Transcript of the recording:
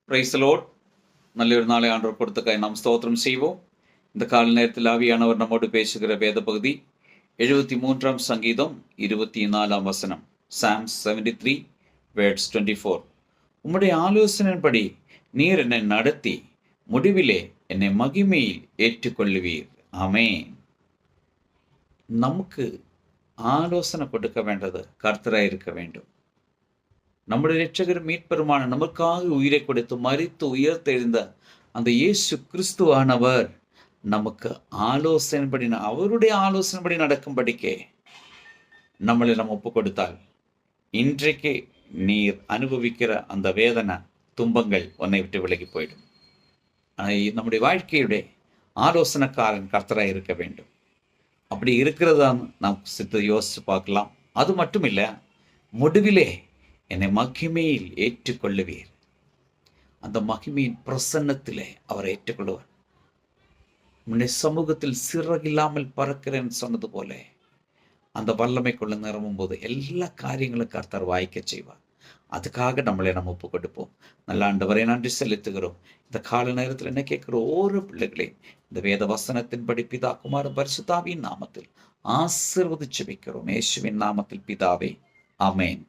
Praise the Lord. நல்ல ஒரு நாளை ஆண்டவர் கொடுத்தக்காய் நாம் ஸ்தோத்திரம் செய்வோம். இந்த கால நேரத்தில் ஆவியானவர் நம்மோடு பேசுகிற வேத பகுதி 73ஆம் சங்கீதம் 24ஆம் வசனம். Psalms 73 verse 24. உம்முடைய ஆலோசனையின்படி நீர் என்னை நடத்தி முடிவிலே என்னை மகிமையில் ஏற்றுக்கொள்ளுவீர். ஆமென். நமக்கு ஆலோசனை கொடுக்க வேண்டது கர்த்தராய் இருக்க வேண்டும். நம்முடைய இரட்சகர் மீட்பெருமான நமக்காக உயிரை கொடுத்து மரித்து உயர்த்தெழுந்த அந்த இயேசு கிறிஸ்துவானவர் நமக்கு ஆலோசனைப்படி, அவருடைய ஆலோசனைப்படி நடக்கும்படிக்கே நம்மளை நம்ம ஒப்பு கொடுத்தால் இன்றைக்கு நீர் அனுபவிக்கிற அந்த வேதனை துன்பங்கள் உன்னை விட்டு விலகி போயிடும். நம்முடைய வாழ்க்கையுடைய ஆலோசனைக்காரன் கர்த்தராய் இருக்க வேண்டும். அப்படி இருக்கிறதான் நாம் சித்த யோசித்து பார்க்கலாம். அது மட்டும் இல்லை, முடிவிலே என்னை மகிமையில் ஏற்றுக்கொள்ளுவீர். அந்த மகிமையின் பிரசன்னத்திலே அவரை ஏற்றுக்கொள்வார். உன்னை சமூகத்தில் சிறகில்லாமல் பறக்கிறேன்னு சொன்னது போல அந்த வல்லமைக்குள்ள நிரம்பும் போது எல்லா காரியங்களும் கர்த்தர் வாய்க்க செய்வார். அதுக்காக நம்மளை நம்ம ஒப்பு கொடுப்போம். நல்ல ஆண்டவரை நன்றி செலுத்துகிறோம். இந்த கால நேரத்தில் என்ன கேட்கிற ஒவ்வொரு பிள்ளைகளையும் இந்த வேத வசனத்தின்படி பிதா குமார பரிசுத்தாவின் நாமத்தில் ஆசீர்வதிச்சு வைக்கிறோம். இயேசுவின் நாமத்தில் பிதாவே, ஆமென்.